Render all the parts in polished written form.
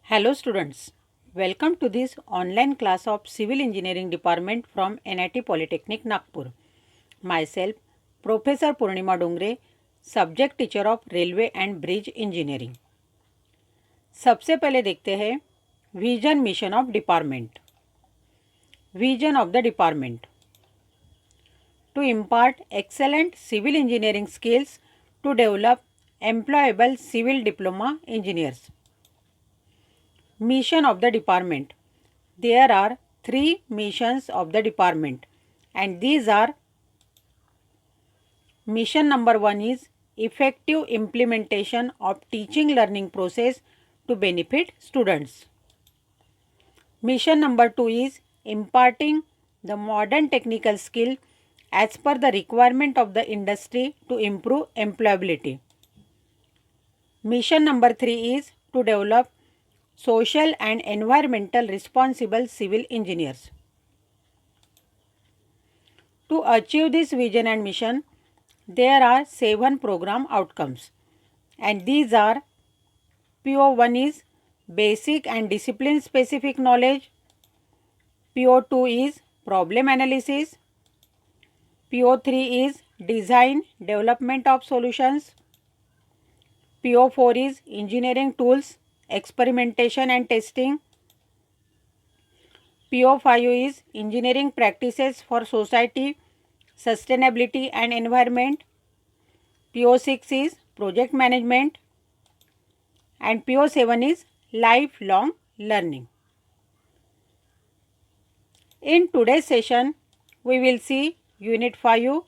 Hello students, welcome to this online class of Civil Engineering Department from NIT Polytechnic Nagpur. Myself, Professor Purnima Dongre, Subject Teacher of Railway and Bridge Engineering. सबसे पहले देखते हैं vision mission of department. Vision of the department to impart excellent civil engineering skills to develop employable civil diploma engineers. Mission of the department. There are 3 missions of the department and these are: mission number 1 is effective implementation of teaching learning process to benefit students. Mission number 2 is imparting the modern technical skill as per the requirement of the industry to improve employability. Mission number 3 is to develop social and environmental responsible civil engineers. To achieve this vision and mission, there are 7 program outcomes and these are: PO1 is basic and discipline specific knowledge, PO2 is problem analysis, PO3 is design development of solutions, PO4 is engineering tools, experimentation and testing, PO5 is engineering practices for society, sustainability and environment, PO6 is project management and PO7 is lifelong learning. In today's session, we will see Unit 5,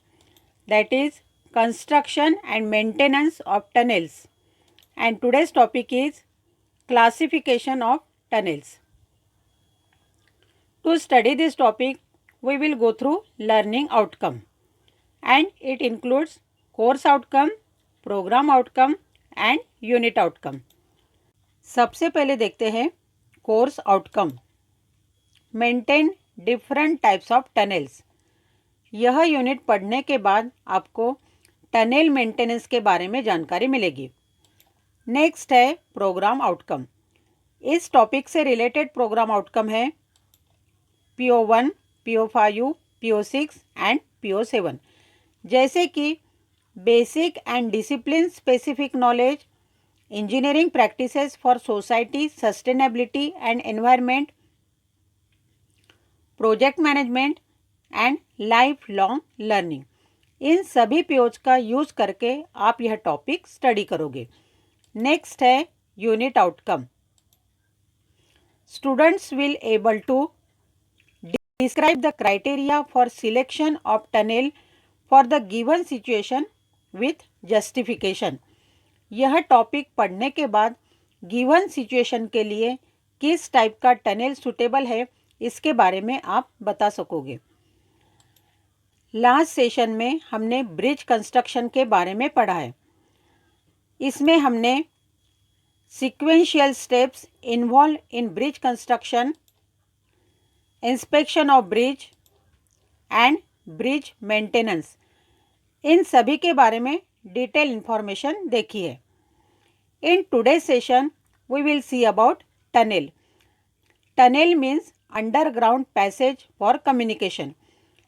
that is construction and maintenance of tunnels, and today's topic is classification of tunnels. To study this topic, we will go through learning outcome and it includes course outcome, program outcome and unit outcome. सबसे पहले देखते हैं course outcome. Maintain different types of tunnels. यह unit पढ़ने के बाद आपको tunnel maintenance के बारे में जानकारी मिलेगी. नेक्स्ट है प्रोग्राम आउटकम. इस टॉपिक से रिलेटेड प्रोग्राम आउटकम है PO1, PO5, PO6 and PO7, जैसे कि basic and discipline specific knowledge, engineering practices for society, sustainability and environment, project management and life long learning. इन सभी POs का use करके आप यह टॉपिक स्टडी करोगे. नेक्स्ट है unit outcome. Students will able to describe the criteria for selection of tunnel for the given situation with justification. यह topic पढ़ने के बाद गिवन सिचुएशन के लिए किस टाइप का टनल सुटेबल है इसके बारे में आप बता सकोगे. लास्ट सेशन में हमने ब्रिज कंस्ट्रक्शन के बारे में पढ़ा है. इसमें हमने sequential steps involve in bridge construction, inspection of bridge and bridge maintenance, इन सभी के बारे में डिटेल इंफॉर्मेशन देखी है. In today's session we will see about tunnel. Tunnel means underground passage for communication.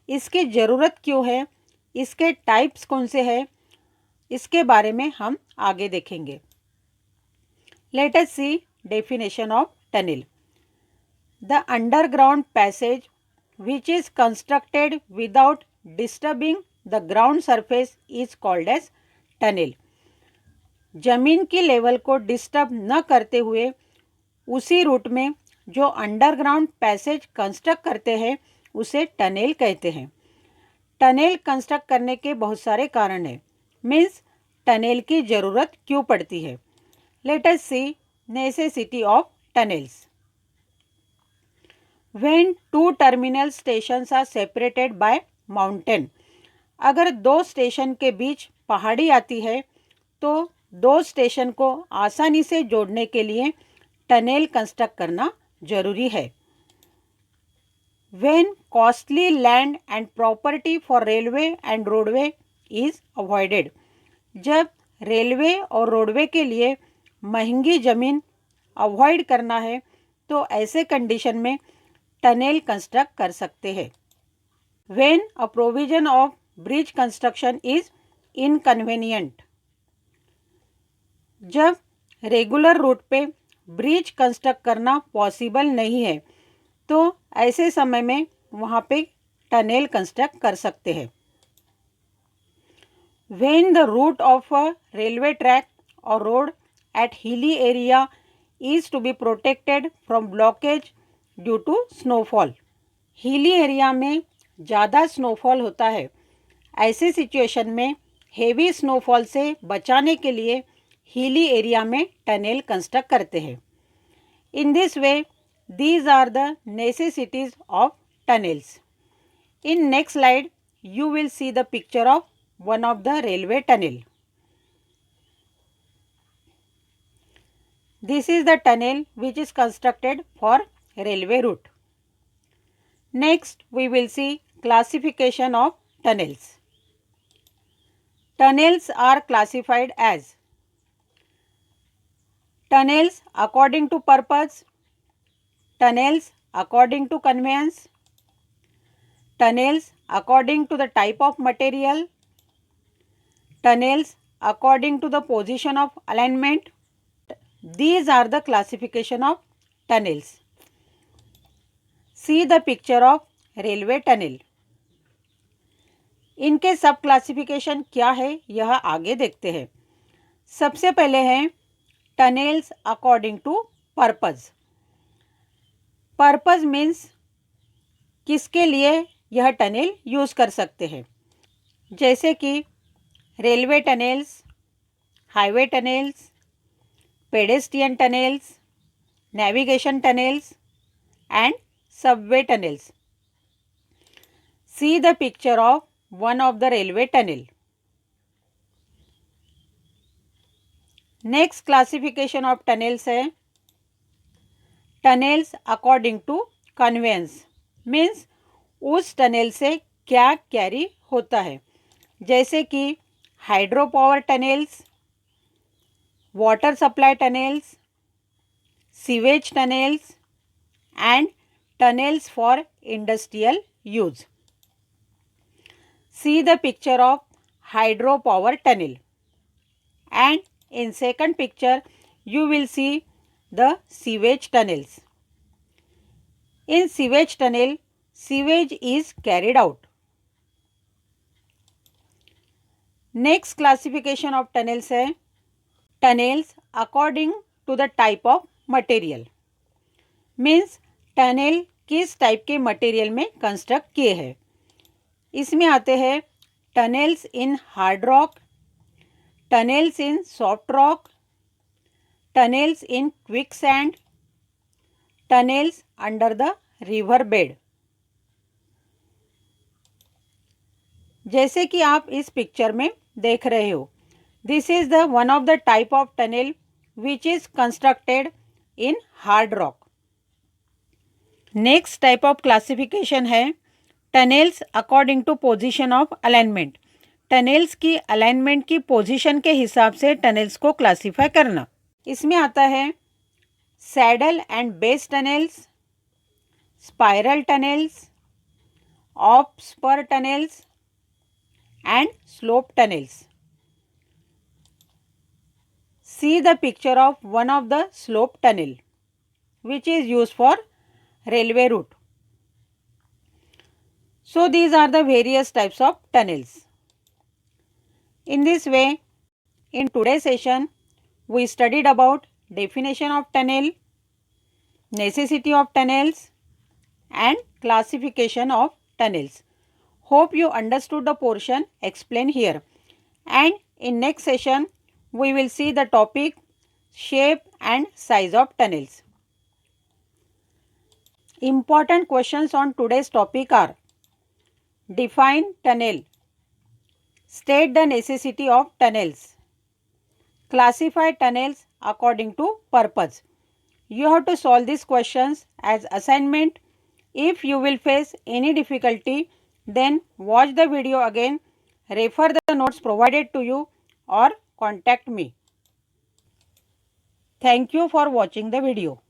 इसकी ज़रूरत क्यों है, इसके टाइप्स कौन से हैं, इसके बारे में हम आगे देखेंगे. Let us see definition of tunnel. The underground passage which is constructed without disturbing the ground surface is called as tunnel. जमीन की लेवल को डिस्टर्ब न करते हुए उसी रूट में जो अंडरग्राउंड पैसेज कंस्ट्रक्ट करते हैं उसे टनल कहते हैं. टनल कंस्ट्रक्ट करने के बहुत सारे कारण हैं. मीन्स टनल की ज़रूरत क्यों पड़ती है. Let us see necessity of tunnels. When 2 terminal stations are separated by mountain. अगर 2 स्टेशन के बीच पहाड़ी आती है तो 2 स्टेशन को आसानी से जोड़ने के लिए टनल कंस्ट्रक्ट करना जरूरी है. When costly land and property for railway and roadway is avoided. जब रेलवे और रोडवे के लिए महंगी ज़मीन अवॉइड करना है तो ऐसे कंडीशन में टनल कंस्ट्रक्ट कर सकते हैं। When a provision of bridge construction is inconvenient, जब रेगुलर रूट पे ब्रिज कंस्ट्रक्ट करना पॉसिबल नहीं है तो ऐसे समय में वहाँ पे टनल कंस्ट्रक्ट कर सकते हैं। When the route of a railway track or road at hilly area is to be protected from blockage due to snowfall, hilly area में ज़्यादा स्नोफॉल होता है, ऐसे सिचुएशन में हेवी स्नोफॉल से बचाने के लिए हिली एरिया में टनल कंस्ट्रक्ट करते हैं। In this way these are the necessities of tunnels. In next slide you will see the picture of one of the railway tunnel. This is the tunnel which is constructed for railway route. Next we will see classification of tunnels. Tunnels are classified as tunnels according to purpose, tunnels according to conveyance, tunnels according to the type of material, tunnels according to the position of alignment. These are the classification of tunnels. See the picture of railway tunnel. इनके सब classification क्या है यह आगे देखते हैं। सबसे पहले है tunnels according to purpose. Purpose means किसके लिए यह टनल यूज़ कर सकते हैं, जैसे कि railway tunnels, highway tunnels, pedestrian tunnels, navigation tunnels and Subway tunnels. See the picture of one of the railway tunnel. Next classification of tunnels है tunnels according to conveyance, means उस tunnel से क्या carry होता है, जैसे कि hydro power tunnels, water supply tunnels, sewage tunnels and tunnels for industrial use. See the picture of hydro power tunnel, and in second picture you will see the sewage tunnels. In sewage tunnel, sewage is carried out. Next classification of tunnels है tunnels according to the type of material, means tunnel किस type के material में construct किए हैं। इसमें आते हैं tunnels in hard rock, tunnels in soft rock, tunnels in quicksand, tunnels under the river bed. जैसे कि आप इस पिक्चर में देख रहे हो, this is the one of the type of tunnel which is constructed in hard rock. Next type of classification है tunnels according to position of alignment. Tunnels की अलाइनमेंट की पोजीशन के हिसाब से टनल्स को क्लासीफाई करना। इसमें आता है saddle and base tunnels, spiral tunnels, off spur tunnels and slope tunnels. See the picture of one of the slope tunnel which is use for railway route. So these are the various types of tunnels. In this way, in today's session, we studied about definition of tunnel, necessity of tunnels and classification of tunnels. Hope you understood the portion explained here. And in next session, we will see the topic shape and size of tunnels. Important questions on today's topic are: define tunnel, state the necessity of tunnels, classify tunnels according to purpose. You have to solve these questions as assignment. If you will face any difficulty, then watch the video again, refer the notes provided to you or contact me. Thank you for watching the video.